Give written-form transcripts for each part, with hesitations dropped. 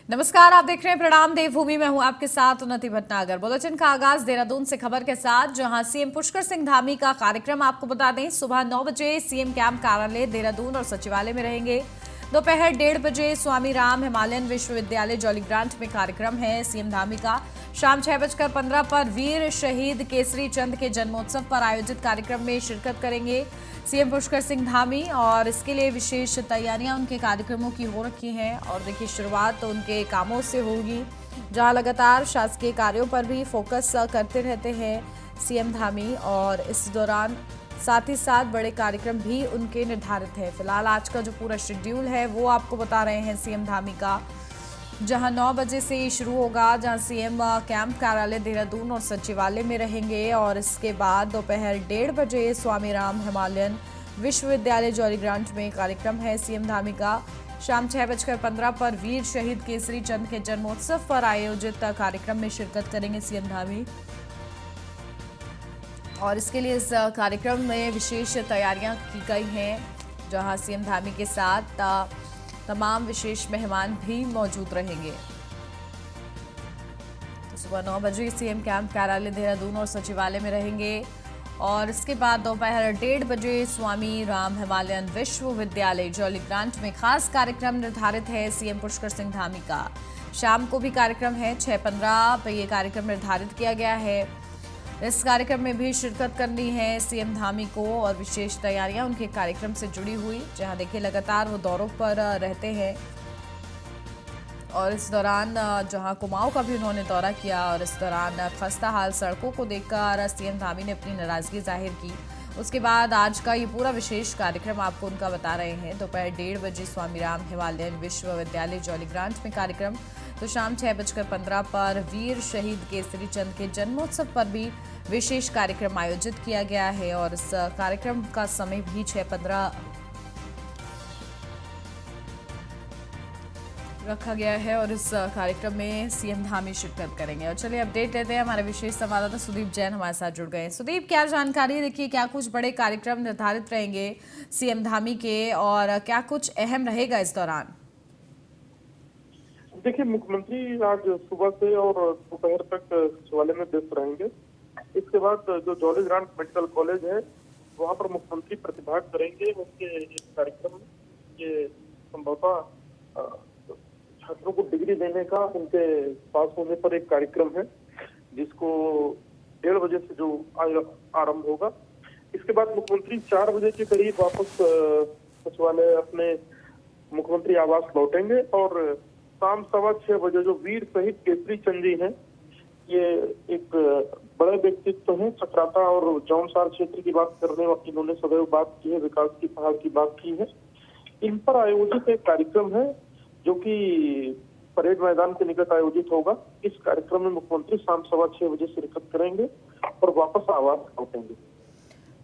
नमस्कार, आप देख रहे हैं प्रणाम देवभूमि में हूं आपके साथ उन्नति भटनागर। बुलेटिन का आगाज देहरादून से खबर के साथ, जहां सीएम पुष्कर सिंह धामी का कार्यक्रम आपको बता दें। सुबह 9 बजे सीएम कैंप कार्यालय देहरादून और सचिवालय में रहेंगे। दोपहर 1:30 बजे स्वामी राम हिमालयन विश्वविद्यालय जॉलीग्रांट में कार्यक्रम है सीएम धामी का। शाम 6:15 पर वीर शहीद केसरी चंद के जन्मोत्सव पर आयोजित कार्यक्रम में शिरकत करेंगे सीएम पुष्कर सिंह धामी, और इसके लिए विशेष तैयारियां उनके कार्यक्रमों की हो रखी हैं। और देखिए, शुरुआत तो उनके कामों से होगी, जहां लगातार शासकीय कार्यों पर भी फोकस करते रहते हैं सीएम धामी, और इस दौरान साथ ही साथ बड़े कार्यक्रम भी उनके निर्धारित हैं। फिलहाल आज का जो पूरा शेड्यूल है वो आपको बता रहे हैं सीएम धामी का, जहां 9 बजे से शुरू होगा, जहां सीएम कैंप कार्यालय देहरादून और सचिवालय में रहेंगे। और इसके बाद दोपहर 1:30 बजे स्वामी राम हिमालयन विश्वविद्यालय जॉलीग्रांट में कार्यक्रम है सीएम धामी का। शाम 6:15 पर वीर शहीद केसरी चंद के जन्मोत्सव पर आयोजित कार्यक्रम में शिरकत करेंगे सीएम धामी, और इसके लिए इस कार्यक्रम में विशेष तैयारियां की गई हैं, जहां सीएम धामी के साथ तमाम विशेष मेहमान भी मौजूद रहेंगे। तो सुबह 9 बजे सीएम कैंप कार्यालय देहरादून और सचिवालय में रहेंगे, और इसके बाद दोपहर 1:30 बजे स्वामी राम हिमालयन विश्वविद्यालय जॉलीग्रांट में खास कार्यक्रम निर्धारित है सीएम पुष्कर सिंह धामी का। शाम को भी कार्यक्रम है, 6:15 पर यह कार्यक्रम निर्धारित किया गया है। इस कार्यक्रम में भी शिरकत करनी है सीएम धामी को, और विशेष तैयारियां उनके कार्यक्रम से जुड़ी हुई, जहां देखिए लगातार वो दौरों पर रहते हैं। और इस दौरान जहां कुमाऊं का भी उन्होंने दौरा किया, और इस दौरान खस्ता हाल सड़कों को देखकर सीएम धामी ने अपनी नाराजगी जाहिर की। उसके बाद आज का ये पूरा विशेष कार्यक्रम आपको उनका बता रहे हैं। दोपहर 1:30 बजे स्वामी राम हिमालयन विश्वविद्यालय जॉलीग्रांट में कार्यक्रम, तो शाम 6:15 पर वीर शहीद केसरी चंद के जन्मोत्सव पर भी विशेष कार्यक्रम आयोजित किया गया है, और इस कार्यक्रम का समय भी 6:15 रखा गया है, और इस कार्यक्रम में सीएम धामी शिरकत करेंगे। और चलिए अपडेट लेते हैं, हमारे विशेष संवाददाता सुदीप जैन हमारे साथ जुड़ गए हैं। सुदीप, क्या जानकारी, देखिए क्या कुछ बड़े कार्यक्रम निर्धारित रहेंगे सीएम धामी के, और क्या कुछ अहम रहेगा इस दौरान? देखिए, मुख्यमंत्री आज सुबह से और दोपहर तक सचिवालय में व्यस्त रहेंगे। इसके बाद जो जॉलीग्रांट मेडिकल कॉलेज है वहां पर मुख्यमंत्री प्रतिभाग करेंगे। उनके इस कार्यक्रम में ये संभवतः छात्रों को डिग्री देने का उनके पास होने पर एक कार्यक्रम है, जिसको 1:30 बजे से जो आरंभ होगा। इसके बाद मुख्यमंत्री 4 बजे के करीब वापस सचिवालय अपने मुख्यमंत्री आवास लौटेंगे, और शाम 6:15 बजे जो वीर शहीद केसरी चंद जी हैं, ये एक बड़े व्यक्तित्व हैं। चक्राता और जौनसार क्षेत्र की बात करने वाली इन्होंने सदैव बात की है, विकास की पहल की बात की है। इन पर आयोजित एक कार्यक्रम है जो कि परेड मैदान के निकट आयोजित होगा। इस कार्यक्रम में मुख्यमंत्री शाम 6:15 बजे शिरकत करेंगे और वापस आवास लौटेंगे।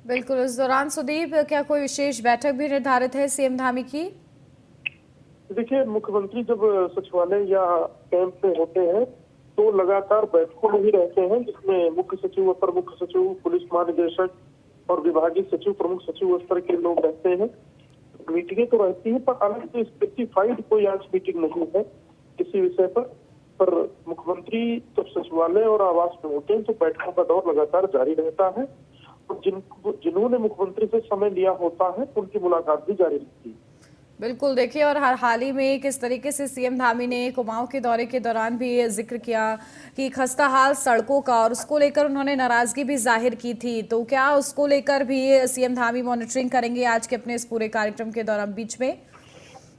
बिल्कुल, इस दौरान सुदीप क्या कोई विशेष बैठक भी निर्धारित है सीएम धामी की? देखिए, मुख्यमंत्री जब सचिवालय या कैंप में होते हैं तो लगातार बैठकों में ही रहते हैं, जिसमें मुख्य सचिव, अपर मुख्य सचिव, पुलिस महानिदेशक और विभागीय सचिव, प्रमुख सचिव स्तर के लोग रहते हैं। मीटिंगें तो रहती हैं, पर अलग से स्पेसिफाइड कोई आज मीटिंग नहीं है किसी विषय पर मुख्यमंत्री जब सचिवालय और आवास में होते हैं तो बैठकों का दौर लगातार जारी रहता है, और जिन्होंने मुख्यमंत्री से समय लिया होता है उनकी मुलाकात भी जारी रहती है। बिल्कुल, देखिए, और हाल ही में किस तरीके से सीएम धामी ने कुमाऊं के दौरे के दौरान भी ये जिक्र किया कि खस्ता हाल सड़कों का, और उसको लेकर उन्होंने नाराजगी भी जाहिर की थी। तो क्या उसको लेकर भी सीएम धामी मॉनिटरिंग करेंगे आज के अपने इस पूरे कार्यक्रम के दौरान बीच में?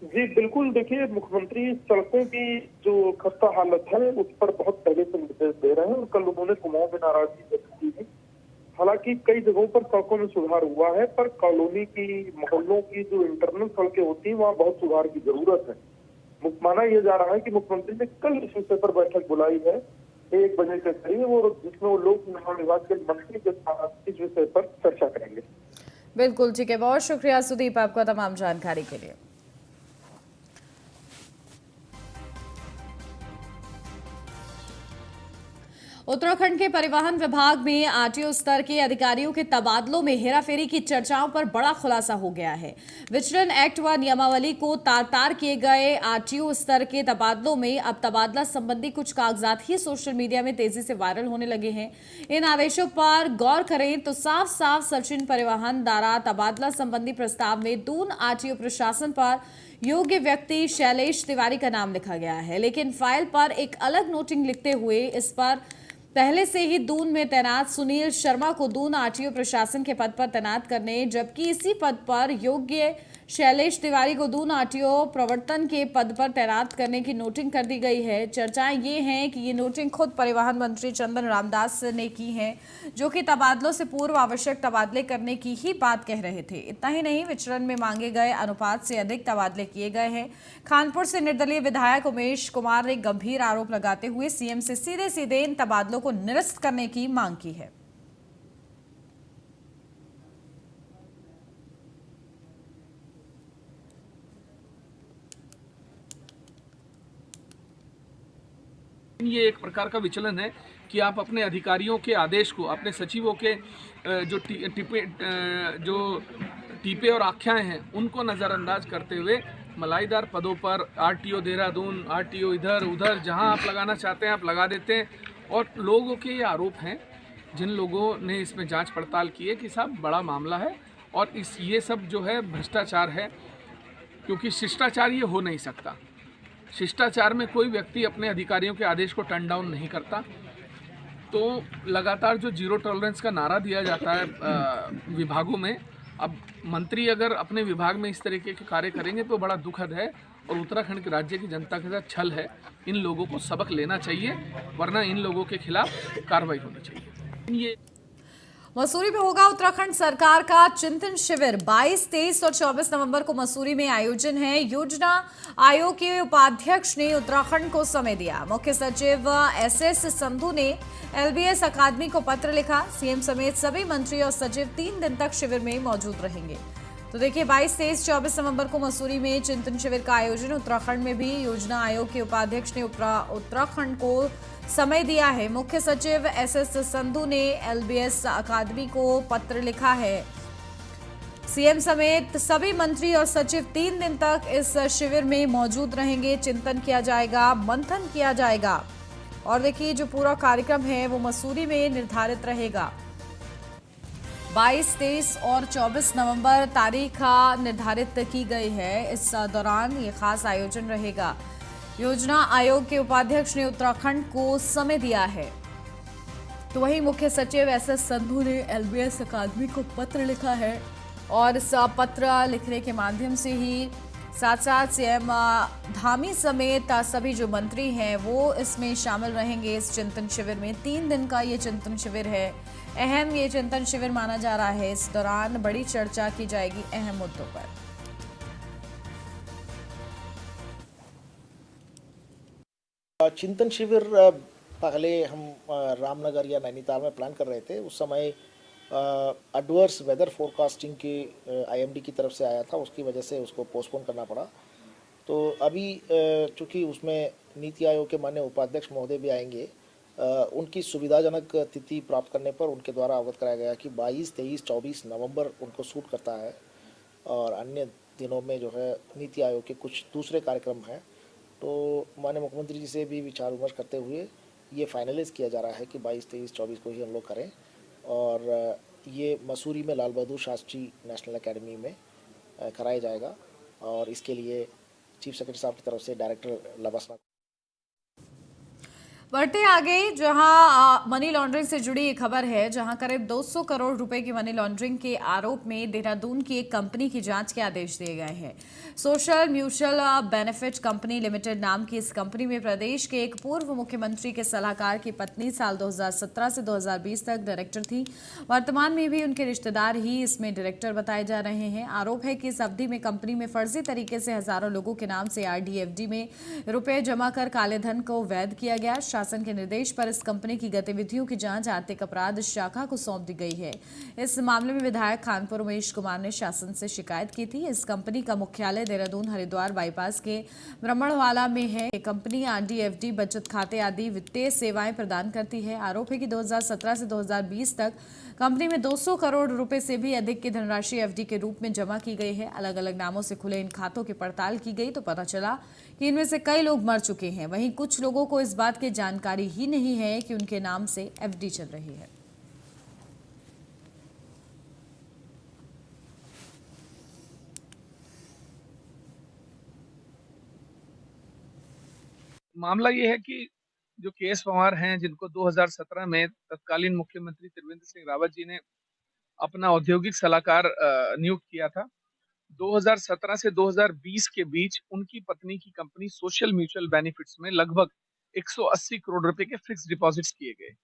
जी बिल्कुल, देखिए, मुख्यमंत्री सड़कों की जो खस्ता हालत है उस पर बहुत पहले से निर्देश दे रहे हैं, और कल उन्होंने कुमाऊं में नाराजगी व्यक्त की है। हालांकि कई जगहों पर सड़कों में सुधार हुआ है, पर कॉलोनी की, मोहल्लों की जो इंटरनल सड़कें होती हैं वहाँ बहुत सुधार की जरूरत है। माना यह जा रहा है कि मुख्यमंत्री ने कल इस विषय पर बैठक बुलाई है 1 बजे के करीब, और जिसमें वो लोक निर्माण विभाग के मंत्री के साथ इस विषय पर चर्चा करेंगे। बिल्कुल, ठीक है, बहुत शुक्रिया सुदीप आपका तमाम जानकारी के लिए। उत्तराखंड के परिवहन विभाग में आरटीओ स्तर के अधिकारियों के तबादलों में हेराफेरी की चर्चाओं पर बड़ा खुलासा हो गया है। विचलन एक्ट व नियमावली को तार तार किए गए आरटीओ स्तर के तबादलों में अब तबादला संबंधी कुछ कागजात ही सोशल मीडिया में तेजी से वायरल होने लगे हैं। इन आदेशों पर गौर करें तो साफ साफ सचिन परिवहन द्वारा तबादला संबंधी प्रस्ताव में दून आरटीओ प्रशासन पर योग्य व्यक्ति शैलेश तिवारी का नाम लिखा गया है, लेकिन फाइल पर एक अलग नोटिंग लिखते हुए इस पर पहले से ही दून में तैनात सुनील शर्मा को दून आरटीओ प्रशासन के पद पर तैनात करने, जबकि इसी पद पर योग्य शैलेश तिवारी को दून आरटीओ प्रवर्तन के पद पर तैनात करने की नोटिंग कर दी गई है। चर्चाएं ये हैं कि ये नोटिंग खुद परिवहन मंत्री चंदन रामदास ने की है, जो कि तबादलों से पूर्व आवश्यक तबादले करने की ही बात कह रहे थे। इतना ही नहीं, विचरण में मांगे गए अनुपात से अधिक तबादले किए गए हैं। खानपुर से निर्दलीय विधायक उमेश कुमार ने गंभीर आरोप लगाते हुए सीएम से सीधे सीधे इन तबादलों को निरस्त करने की मांग की है। ये एक प्रकार का विचलन है कि आप अपने अधिकारियों के आदेश को, अपने सचिवों के जो टीपे और आख्याएं हैं उनको नज़रअंदाज करते हुए मलाईदार पदों पर आरटीओ देहरादून, आरटीओ इधर उधर जहां आप लगाना चाहते हैं आप लगा देते हैं। और लोगों के ये आरोप हैं, जिन लोगों ने इसमें जांच पड़ताल की है, कि साहब बड़ा मामला है और ये सब जो है भ्रष्टाचार है, क्योंकि शिष्टाचार ये हो नहीं सकता। शिष्टाचार में कोई व्यक्ति अपने अधिकारियों के आदेश को टर्न डाउन नहीं करता। तो लगातार जो जीरो टॉलरेंस का नारा दिया जाता है विभागों में, अब मंत्री अगर अपने विभाग में इस तरीके के कार्य करेंगे तो बड़ा दुखद है और उत्तराखंड के राज्य की जनता के साथ छल है। इन लोगों को सबक लेना चाहिए, वरना इन लोगों के खिलाफ कार्रवाई होनी चाहिए। ये मसूरी में होगा उत्तराखंड सरकार का चिंतन शिविर। 22, 23 और 24 नवंबर को मसूरी में आयोजन है। योजना आयोग के उपाध्यक्ष ने उत्तराखंड को समय दिया। मुख्य सचिव एसएस संधू ने एलबीएस अकादमी को पत्र लिखा। सीएम समेत सभी मंत्री और सचिव 3 दिन तक शिविर में मौजूद रहेंगे। तो देखिए, 22, 23, 24 नवंबर को मसूरी में चिंतन शिविर का आयोजन। उत्तराखंड में भी योजना आयोग के उपाध्यक्ष ने उत्तराखंड को समय दिया है। मुख्य सचिव एसएस संधू ने एलबीएस अकादमी को पत्र लिखा है। सीएम समेत सभी मंत्री और सचिव 3 दिन तक इस शिविर में मौजूद रहेंगे। चिंतन किया जाएगा, मंथन किया जाएगा और देखिए जो पूरा कार्यक्रम है वो मसूरी में निर्धारित रहेगा। 22, 23 और 24 नवंबर तारीख निर्धारित की गई है। इस दौरान ये खास आयोजन रहेगा। योजना आयोग के उपाध्यक्ष ने उत्तराखंड को समय दिया है। तो वहीं मुख्य सचिव एसएस संधू ने एलबीएस अकादमी को पत्र लिखा है और इस पत्र लिखने के माध्यम से ही साथ साथ सीएम धामी समेत सभी जो मंत्री हैं वो इसमें शामिल रहेंगे। इस चिंतन शिविर में 3 दिन का ये चिंतन शिविर है। अहम ये चिंतन शिविर माना जा रहा है। इस दौरान बड़ी चर्चा की जाएगी अहम मुद्दों पर। चिंतन शिविर पहले हम रामनगर या नैनीताल में प्लान कर रहे थे। उस समय एडवर्स वेदर फोरकास्टिंग की आईएमडी की तरफ से आया था, उसकी वजह से उसको पोस्टपोन करना पड़ा। तो अभी चूँकि उसमें नीति आयोग के माननीय उपाध्यक्ष महोदय भी आएंगे, उनकी सुविधाजनक तिथि प्राप्त करने पर उनके द्वारा अवगत कराया गया कि 22, 23, 24 नवंबर उनको सूट करता है और अन्य दिनों में जो है नीति आयोग के कुछ दूसरे कार्यक्रम हैं। तो माननीय मुख्यमंत्री जी से भी विचार विमर्श करते हुए ये फाइनलाइज किया जा रहा है कि 22, 23, 24 को ही हम लोग करें और ये मसूरी में लाल बहादुर शास्त्री नेशनल एकेडमी में कराया जाएगा। और इसके लिए चीफ सेक्रेटरी साहब की तरफ से डायरेक्टर लबासना। बढ़ते आगे, जहां मनी लॉन्ड्रिंग से जुड़ी एक खबर है, जहां करीब 200 करोड़ रुपए की मनी लॉन्ड्रिंग के आरोप में देहरादून की एक कंपनी की जांच के आदेश दिए गए हैं। Social mutual benefit company limited नाम की इस कंपनी में प्रदेश के एक पूर्व मुख्यमंत्री के सलाहकार की पत्नी साल 2017 से 2020 तक डायरेक्टर थी। वर्तमान में भी उनके रिश्तेदार ही इसमें डायरेक्टर बताए जा रहे हैं। आरोप है कि इस अवधि में कंपनी में फर्जी तरीके से हजारों लोगों के नाम से आरडीएफडी में रुपए जमा कर काले धन को वैध किया गया। शासन के निर्देश पर इस कंपनी की गतिविधियों की जांच आर्थिक अपराध शाखा को सौंप दी गई है। इस मामले में विधायक खानपुर उमेश कुमार ने शासन से शिकायत की थी। इस कंपनी का मुख्यालय देहरादून हरिद्वार बाईपास के ब्रह्मणवाला में है। ये कंपनी आरडी, एफडी, बचत खाते आदि वित्तीय सेवाएं प्रदान करती है। आरोप है कि 2017 से 2020 तक कंपनी में 200 करोड़ रुपए से भी अधिक की धनराशि एफडी के रूप में जमा की गई है। अलग अलग नामों से खुले इन खातों की पड़ताल की गई तो पता चला कि इनमें से कई लोग मर चुके हैं। वहीं कुछ लोगों को इस बात की जानकारी ही नहीं है कि उनके नाम से एफडी चल रही है। मामला ये है कि जो केएस पवार हैं, जिनको 2017 में तत्कालीन मुख्यमंत्री त्रिवेंद्र सिंह रावत जी ने अपना औद्योगिक सलाहकार नियुक्त किया था, 2017 से 2020 के बीच उनकी पत्नी की कंपनी सोशल म्यूचुअल बेनिफिट्स में लगभग 180 करोड़ रुपए के फिक्स डिपॉजिट्स किए गए।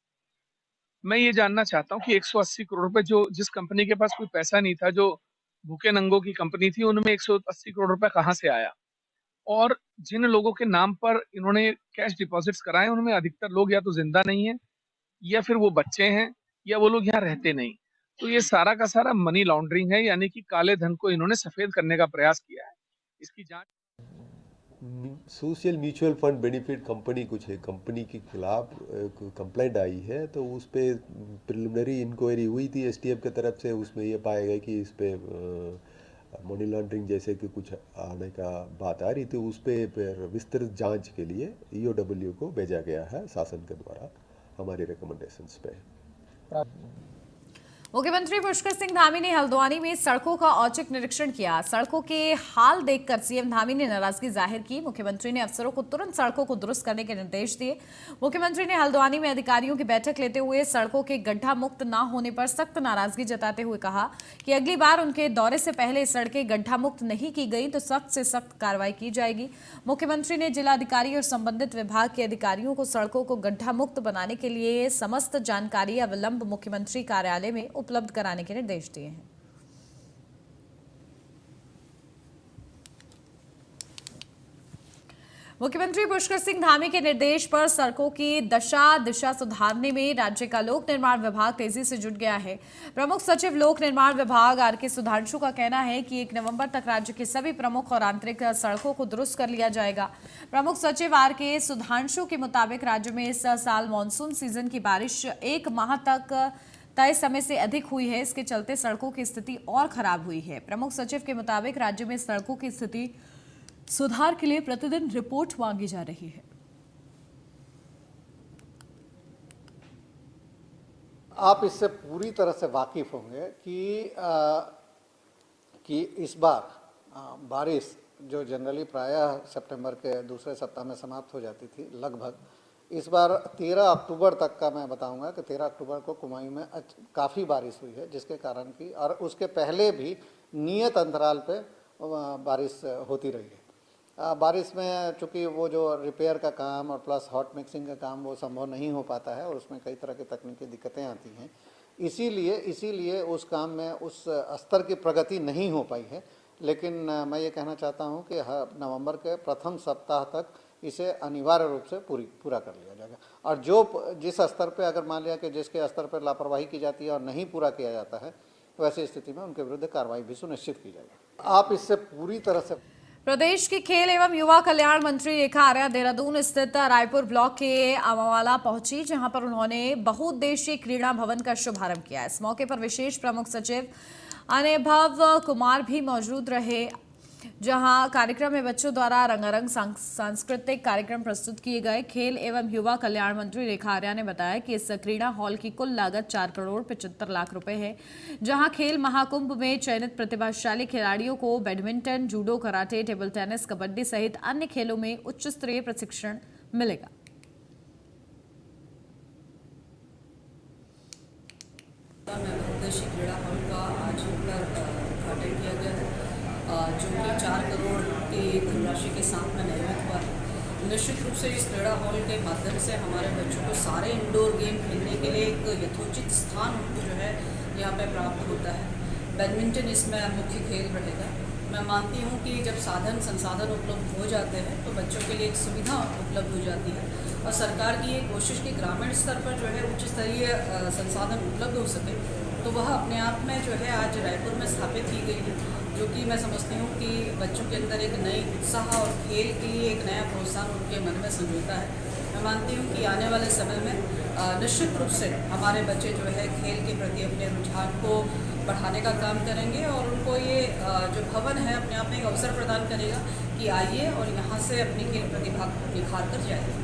मैं ये जानना चाहता हूँ कि 180 करोड़ रुपए जो जिस कंपनी के पास कोई पैसा नहीं था, जो भूखे नंगों की कंपनी थी, उनमें 180 करोड़ रुपए कहाँ से आया? और जिन लोगों के नाम पर इन्होंने कैश डिपॉजिट्स कराए, उनमें अधिकतर लोग या तो जिंदा नहीं है, या फिर वो बच्चे हैं, या वो लोग यहाँ रहते नहीं। तो ये सारा का सारा मनी लॉन्ड्रिंग है, यानी कि काले धन को इन्होंने सफेद करने का प्रयास किया है। इसकी जांच social mutual fund benefit company कुछ है, कंपनी के खिलाफ कंप्लेंट आई है, तो उस पर प्रिलिमिनरी इंक्वायरी हुई थी एसटीएफ की तरफ से। उसमें ये पाया गया कि इस पे मनी लॉन्ड्रिंग जैसे कि कुछ आने का बात आ रही थी। उस पर विस्तृत जांच के लिए ईओडब्ल्यू को भेजा गया है शासन के द्वारा हमारी रिकमेंडेशंस पे। मुख्यमंत्री पुष्कर सिंह धामी ने हल्द्वानी में सड़कों का औचक निरीक्षण किया। सड़कों के हाल देखकर सीएम धामी ने नाराजगी जाहिर की। मुख्यमंत्री ने अफसरों को तुरंत सड़कों को दुरुस्त करने के निर्देश दिए। मुख्यमंत्री ने हल्द्वानी में अधिकारियों की बैठक लेते हुए सड़कों के गड्ढा मुक्त न होने पर सख्त नाराजगी जताते हुए कहा कि अगली बार उनके दौरे से पहले सड़कें गड्ढा मुक्त नहीं की गई तो सख्त से सख्त कार्रवाई की जाएगी। मुख्यमंत्री ने जिलाधिकारी और संबंधित विभाग के अधिकारियों को सड़कों को गड्ढा मुक्त बनाने के लिए समस्त जानकारी अविलंब मुख्यमंत्री कार्यालय में उपलब्ध कराने के निर्देश दिए हैं। मुख्यमंत्री पुष्कर सिंह धामी के निर्देश पर सड़कों की दिशा सुधारने में राज्य का लोक निर्माण विभाग तेजी से जुट गया है। प्रमुख सचिव लोक निर्माण विभाग आर.के. सुधांशु का कहना है कि 1 नवंबर तक राज्य के सभी प्रमुख और आंतरिक सड़कों को दुरुस्त कर लिया जाएगा। प्रमुख सचिव आर.के. सुधांशु के मुताबिक राज्य में इस साल मानसून सीजन की बारिश 1 माह तक तय समय से अधिक हुई है। इसके चलते सड़कों की स्थिति और खराब हुई है। प्रमुख सचिव के मुताबिक राज्य में सड़कों की स्थिति सुधार के लिए प्रतिदिन रिपोर्ट मांगी जा रही है। आप इससे पूरी तरह से वाकिफ होंगे कि इस बार बारिश जो जनरली प्रायः सितंबर के दूसरे सप्ताह में समाप्त हो जाती थी, लगभग इस बार 13 अक्टूबर तक का मैं बताऊंगा कि 13 अक्टूबर को कुमाऊं में काफ़ी बारिश हुई है, जिसके कारण की और उसके पहले भी नियत अंतराल पे बारिश होती रही है। बारिश में चूँकि वो जो रिपेयर का काम और प्लस हॉट मिक्सिंग का काम वो संभव नहीं हो पाता है और उसमें कई तरह की तकनीकी दिक्कतें आती हैं, इसीलिए उस काम में उस स्तर की प्रगति नहीं हो पाई है। लेकिन मैं ये कहना चाहता हूँ कि नवंबर के प्रथम सप्ताह तक इसे अनिवार्य रूप से पूरा कर लिया जाएगा। और जिस स्तर पे अगर मान लिया कि जिसके स्तर पर लापरवाही की जाती है और नहीं पूरा किया जाता है, वैसी स्थिति में उनके विरुद्ध कार्रवाई भी सुनिश्चित की जाएगी। आप इससे पूरी तरह से प्रदेश की खेल एवं युवा कल्याण मंत्री रेखा आर्या देहरादून स्थित रायपुर ब्लॉक के अमावाला पहुंची, जहां पर उन्होंने बहुउद्देशीय क्रीड़ा भवन का शुभारंभ किया। इस मौके पर विशेष प्रमुख सचिव अनुभव कुमार भी मौजूद रहे, जहां कार्यक्रम में बच्चों द्वारा रंगारंग सांस्कृतिक कार्यक्रम प्रस्तुत किए गए। खेल एवं युवा कल्याण मंत्री रेखा आर्या ने बताया कि इस क्रीड़ा हॉल की कुल लागत 4 करोड़ 75 लाख रुपए है, जहां खेल महाकुंभ में चयनित प्रतिभाशाली खिलाड़ियों को badminton, judo, karate, table tennis, kabaddi सहित अन्य खेलों में उच्च स्तरीय प्रशिक्षण मिलेगा। क्रीड़ा हॉल का आज उद्घाटन किया गया है, जो कि 4 करोड़ की धनराशि के साथ में निर्मित हुआ है। निश्चित रूप से इस क्रीड़ा हॉल के माध्यम से हमारे बच्चों को सारे इंडोर गेम खेलने के लिए एक यथोचित स्थान जो है यहाँ पे प्राप्त होता है। बैडमिंटन इसमें मुख्य खेल रहेगा, मैं मानती हूँ कि जब साधन संसाधन उपलब्ध हो जाते हैं तो बच्चों के लिए एक सुविधा उपलब्ध हो जाती है और सरकार की ये कोशिश कि ग्रामीण स्तर पर जो है उच्च स्तरीय संसाधन उपलब्ध हो सके, तो वह अपने आप में जो है आज रायपुर में स्थापित की गई है, जो कि मैं समझती हूँ कि बच्चों के अंदर एक नई उत्साह और खेल के लिए एक नया प्रोत्साहन उनके मन में संजोता है। मैं मानती हूँ कि आने वाले समय में निश्चित रूप से हमारे बच्चे जो है खेल के प्रति अपने रुझान को बढ़ाने का काम करेंगे और उनको ये जो भवन है अपने आप में एक अवसर प्रदान करेगा कि आइए और यहाँ से अपनी खेल प्रतिभा निखार कर जाइए।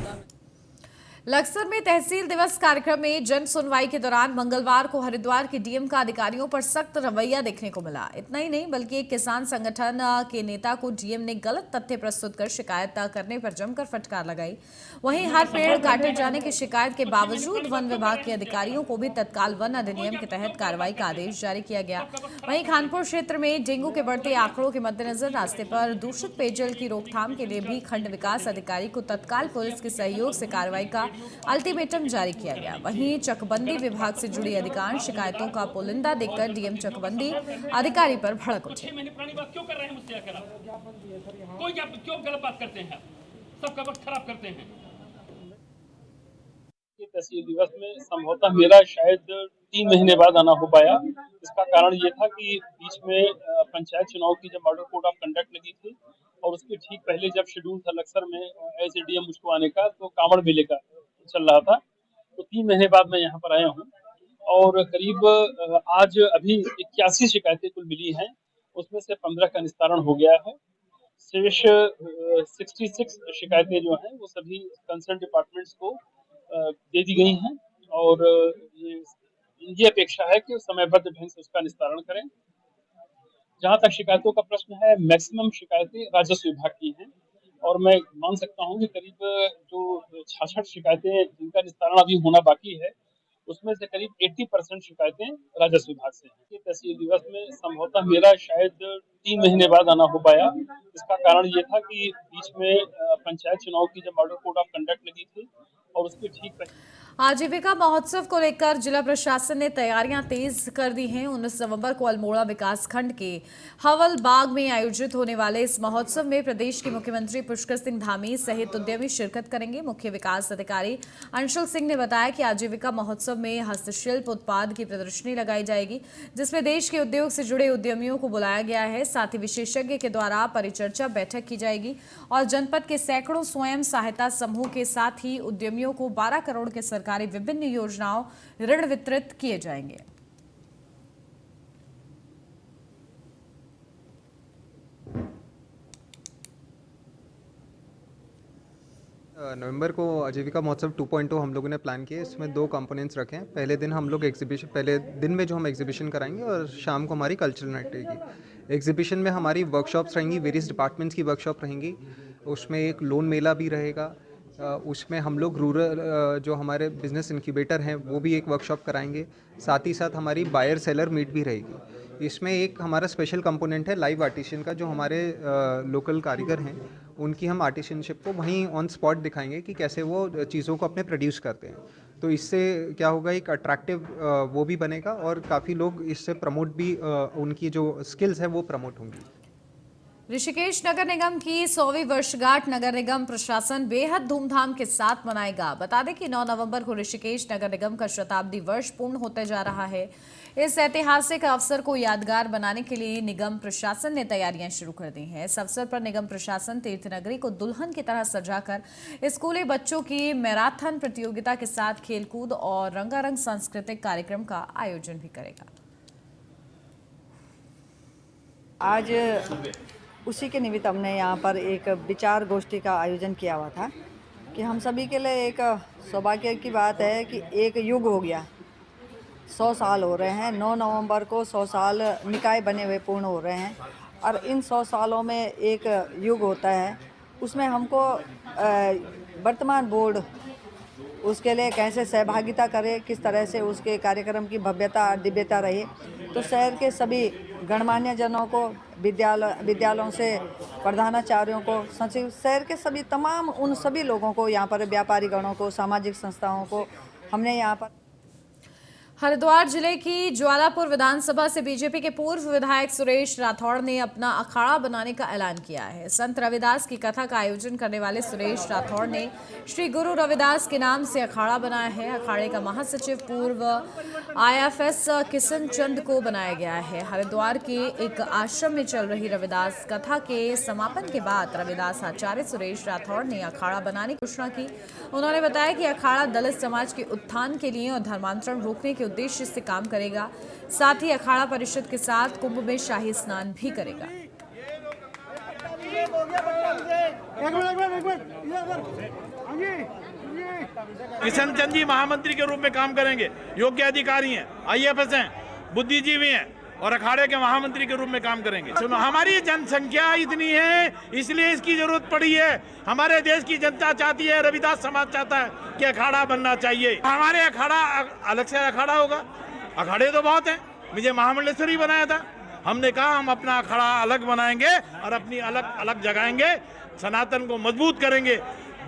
लक्सर में तहसील दिवस कार्यक्रम में जन सुनवाई के दौरान मंगलवार को हरिद्वार के डीएम का अधिकारियों पर सख्त रवैया देखने को मिला। इतना ही नहीं बल्कि एक किसान संगठन के नेता को डीएम ने गलत तथ्य प्रस्तुत कर शिकायत करने पर जमकर फटकार लगाई। वहीं हर पेड़ काटे जाने की शिकायत के बावजूद वन विभाग के अधिकारियों को भी तत्काल वन अधिनियम के तहत कार्रवाई का आदेश जारी किया गया। वहीं खानपुर क्षेत्र में डेंगू के बढ़ते आंकड़ों के मद्देनजर रास्ते पर दूषित पेयजल की रोकथाम के लिए भी खंड विकास अधिकारी को तत्काल पुलिस के सहयोग से कार्रवाई का अल्टीमेटम जारी किया गया। वहीं चकबंदी विभाग से जुड़ी अधिकांश शिकायतों का पुलिंदा देखकर डीएम चकबंदी अधिकारी पर भड़क उठे। क्यों कर रहे हैं मुझसे कोई क्यों गलत बात करते हैं, सबका वक्त खराब करते हैं। तहसील दिवस में संभवतः मेरा शायद 3 महीने बाद आना हो पाया। इसका कारण ये था कि बीच में पंचायत चुनाव की जब मॉडल कोड ऑफ कंडक्ट लगी थी और उसके ठीक पहले जब शेड्यूल था लक्सर में एज ए डीएम मुझको आने का, तो कांवड़ मेले का चल रहा था, तो 3 महीने बाद मैं यहाँ पर आया हूँ और करीब आज अभी 81 शिकायतें कुल मिली हैं, उसमें से 15 का निस्तारण हो गया है। शेष 66 शिकायतें जो हैं वो सभी कंसर्न डिपार्टमेंट्स को दे दी गई हैं और ये अपेक्षा है कि समयबद्ध ढंग से उसका निस्तारण करें। जहाँ तक शिकायतों का प्रश्न है, मैक्सिमम शिकायतें राजस्व विभाग की हैं और मैं मान सकता हूँ कि करीब जो 66 शिकायतें जिनका निस्तारण अभी होना बाकी है, उसमें से करीब 80% शिकायतें राजस्व विभाग से हैं। तहसील दिवस में संभवतः मेरा शायद 3 महीने बाद आना हो पाया। इसका कारण ये था कि बीच में पंचायत चुनाव की जब मॉडल कोड ऑफ कंडक्ट लगी थी और उसके ठीक पहले आजीविका महोत्सव को लेकर जिला प्रशासन ने तैयारियां तेज कर दी हैं। 19 नवंबर को अल्मोड़ा विकासखंड के हवल बाग में आयोजित होने वाले इस महोत्सव में प्रदेश के मुख्यमंत्री पुष्कर सिंह धामी सहित उद्यमी शिरकत करेंगे। मुख्य विकास अधिकारी अंशुल सिंह ने बताया कि आजीविका महोत्सव में हस्तशिल्प उत्पाद की प्रदर्शनी लगाई जाएगी, जिसमें देश के उद्योग से जुड़े उद्यमियों को बुलाया गया है। साथ ही विशेषज्ञ के द्वारा परिचर्चा बैठक की जाएगी और जनपद के सैकड़ों स्वयं सहायता समूह के साथ ही उद्यमियों को 12 करोड़ के सरकारी विभिन्न योजनाओं ऋण वितरित किए जाएंगे। नवंबर को आजीविका महोत्सव 2.0 हम लोगों ने प्लान किया। इसमें 2 कंपोनेंट्स रखे हैं। पहले दिन हम लोग एग्जीबिशन, पहले दिन में जो हम एग्जीबिशन कराएंगे और शाम को हमारी कल्चरल नाइट रहेगी। एग्जीबिशन में हमारी वर्कशॉप्स रहेंगी, वेरियस डिपार्टमेंट्स की वर्कशॉप रहेंगी। उसमें एक लोन मेला भी रहेगा। उसमें हम लोग रूरल जो हमारे बिजनेस इंक्यूबेटर हैं वो भी एक वर्कशॉप कराएंगे। साथ ही साथ हमारी बायर सेलर मीट भी रहेगी। इसमें एक हमारा स्पेशल कंपोनेंट है लाइव आर्टिशियन का। जो हमारे लोकल कारीगर हैं उनकी हम आर्टिशियनशिप को वहीं ऑन स्पॉट दिखाएंगे कि कैसे वो चीज़ों को अपने प्रोड्यूस करते हैं। तो इससे क्या होगा, एक अट्रैक्टिव वो भी बनेगा और काफ़ी लोग इससे प्रमोट भी उनकी जो स्किल्स हैं वो प्रमोट होंगी। ऋषिकेश नगर निगम की 100वीं वर्षगांठ नगर निगम प्रशासन बेहद धूमधाम के साथ मनाएगा। बता दें कि 9 नवंबर को ऋषिकेश नगर निगम का शताब्दी वर्ष पूर्ण होते जा रहा है। इस ऐतिहासिक अवसर को यादगार बनाने के लिए निगम प्रशासन ने तैयारियां शुरू कर दी हैं। इस अवसर पर निगम प्रशासन तीर्थनगरी को दुल्हन की तरह सजाकर स्कूली बच्चों की मैराथन प्रतियोगिता के साथ खेलकूद और रंगारंग सांस्कृतिक कार्यक्रम का आयोजन भी करेगा। आज उसी के निमित्त हमने यहाँ पर एक विचार गोष्ठी का आयोजन किया हुआ था कि हम सभी के लिए एक सौभाग्य की बात है कि एक युग हो गया। 100 साल हो रहे हैं। 9 नवंबर को 100 साल निकाय बने हुए पूर्ण हो रहे हैं और इन 100 सालों में एक युग होता है। उसमें हमको वर्तमान बोर्ड उसके लिए कैसे सहभागिता करे, किस तरह से उसके कार्यक्रम की भव्यता और दिव्यता रहे। तो शहर के सभी गणमान्य जनों को, विद्यालयों से प्रधानाचार्यों को, सचिव, शहर के सभी तमाम उन सभी लोगों को, यहाँ पर व्यापारी गणों को, सामाजिक संस्थाओं को हमने यहाँ पर हरिद्वार जिले की ज्वालापुर विधानसभा से बीजेपी के पूर्व विधायक सुरेश राठौड़ ने अपना अखाड़ा बनाने का ऐलान किया है। संत रविदास की कथा का आयोजन करने वाले सुरेश राठौड़ ने श्री गुरु रविदास के नाम से अखाड़ा बनाया है। अखाड़े का महासचिव पूर्व IFS किशन चंद को बनाया गया है। हरिद्वार के एक आश्रम में चल रही रविदास कथा के समापन के बाद रविदास आचार्य सुरेश राठौड़ ने अखाड़ा बनाने की घोषणा की। उन्होंने बताया कि अखाड़ा दलित समाज के उत्थान के लिए और धर्मांतरण रोकने के उद्देश्य से काम करेगा। साथ ही अखाड़ा परिषद के साथ कुंभ में शाही स्नान भी करेगा। किशन चंद जी महामंत्री के रूप में काम करेंगे। योग्य अधिकारी हैं, IFS हैं, बुद्धिजीवी हैं और अखाड़े के महामंत्री के रूप में काम करेंगे। सुनो, हमारी जनसंख्या इतनी है इसलिए इसकी जरूरत पड़ी है। हमारे देश की जनता चाहती है, रविदास समाज चाहता है कि अखाड़ा बनना चाहिए। हमारे अखाड़ा अलग से अखाड़ा होगा। अखाड़े तो बहुत हैं, मुझे महामंडलेश्वर ही बनाया था। हमने कहा हम अपना अखाड़ा अलग बनाएंगे और अपनी अलग अलग जगाएंगे, सनातन को मजबूत करेंगे।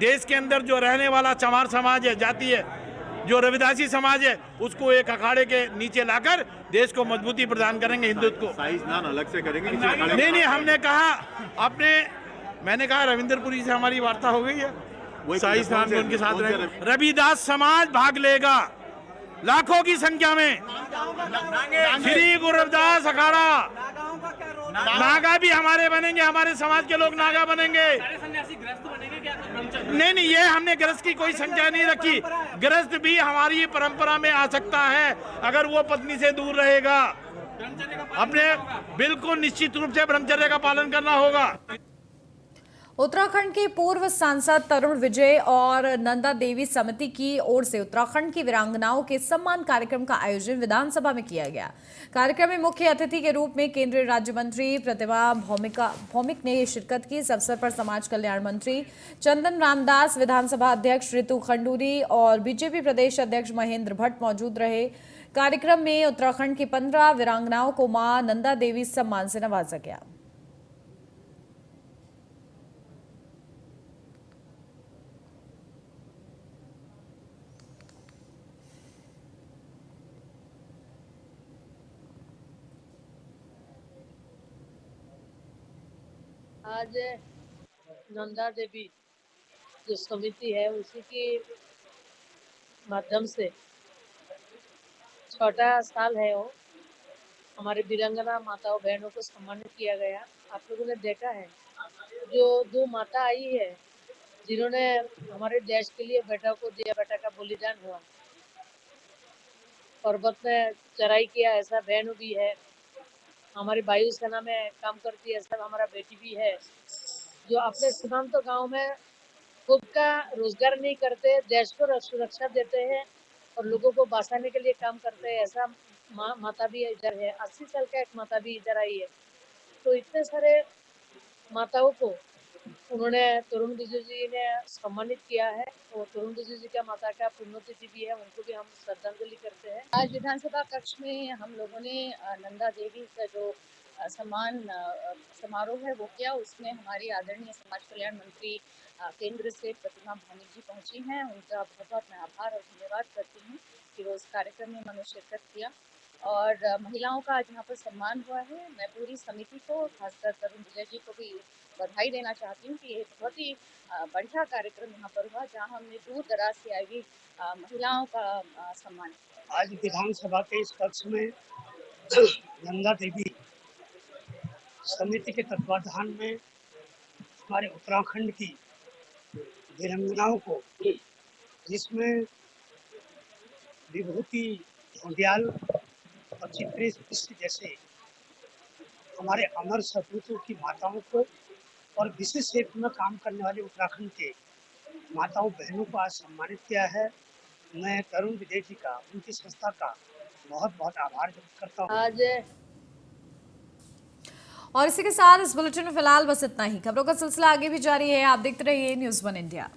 देश के अंदर जो रहने वाला चमार समाज है, जाति है, जो रविदासी समाज है, उसको एक अखाड़े के नीचे लाकर देश को मजबूती प्रदान करेंगे। हिंदुत्व को शाही स्नान अलग से करेंगे। नहीं, हमने कहा मैंने कहा रविंद्रपुरी से हमारी वार्ता हो गई है, शाही स्नान में उनके साथ रहेंगे। रविदास समाज भाग लेगा लाखों की संख्या में। श्री गुरु रविदास अखाड़ा, नागा भी हमारे बनेंगे, हमारे समाज के लोग नागा बनेंगे। नहीं, ये हमने ग्रस्त की कोई संख्या नहीं रखी। ग्रस्त भी हमारी परंपरा में आ सकता है अगर वो पत्नी से दूर रहेगा। अपने बिल्कुल निश्चित रूप से ब्रह्मचर्य का पालन करना होगा। उत्तराखंड के पूर्व सांसद तरुण विजय और नंदा देवी समिति की ओर से उत्तराखंड की वीरांगनाओं के सम्मान कार्यक्रम का आयोजन विधानसभा में किया गया। कार्यक्रम में मुख्य अतिथि के रूप में केंद्रीय राज्य मंत्री प्रतिमा भौमिक ने शिरकत की। इस अवसर पर समाज कल्याण मंत्री चंदन रामदास, विधानसभा अध्यक्ष ऋतु खंडूरी और बीजेपी प्रदेश अध्यक्ष महेंद्र भट्ट मौजूद रहे। कार्यक्रम में उत्तराखंड की 15 वीरांगनाओं को मां नंदा देवी सम्मान से नवाजा गया। आज नंदा देवी जो समिति है उसी के माध्यम से छोटा साल है वो हमारे वीरांगना माताओं बहनों को सम्मानित किया गया। आप लोगों ने देखा है जो 2 माता आई है जिन्होंने हमारे देश के लिए बेटा को दिया, बेटा का बलिदान हुआ, पर्वत में चढ़ाई किया, ऐसा बहन भी है। हमारी वायुसेना में काम करती है, सब हमारा बेटी भी है जो अपने सीमांत गांव में खुद का रोजगार नहीं करते, देश को सुरक्षा देते हैं और लोगों को बचाने के लिए काम करते हैं। ऐसा माता भी इधर है। 80 साल का एक माता भी इधर आई है। तो इतने सारे माताओं को उन्होंने तरुण विजय जी ने सम्मानित किया है और तरुण विजय जी का माता का पुण्यतिथि भी है, उनको भी हम श्रद्धांजलि करते हैं। आज विधानसभा कक्ष में हम लोगों ने नंदा देवी का जो सम्मान समारोह है वो किया। उसमें हमारी आदरणीय समाज कल्याण मंत्री केंद्र से प्रतिमा भौमिक जी पहुंची हैं। उनका बहुत बहुत मैं आभार और धन्यवाद करती हूँ कि वो इस कार्यक्रम में उन्होंने शिरकत किया और महिलाओं का आज यहाँ पर सम्मान हुआ है। मैं पूरी समिति को, खासकर तरुण विजय जी को भी बधाई देना चाहती हूँ कि ये बहुत ही बढ़िया कार्यक्रम यहाँ पर हुआ जहाँ हमने दूर दराज से आई हुई महिलाओं का सम्मान किया। आज विधानसभा के इस कक्ष में नंदा देवी समिति के तत्वाधान में हमारे उत्तराखंड की वीरांगनाओं को, जिसमें विभूति ढोंडियाल और चित्री जैसे हमारे अमर सपूतों की माताओं को और विशेष क्षेत्र में काम करने वाले उत्तराखंड के माताओं बहनों को आज सम्मानित किया है। मैं तरुण विजय जी का, उनकी संस्था का बहुत बहुत आभार व्यक्त करता हूँ। आज और इसी के साथ इस बुलेटिन में फिलहाल बस इतना ही। खबरों का सिलसिला आगे भी जारी है। आप देखते रहिए न्यूज़ 1 इंडिया।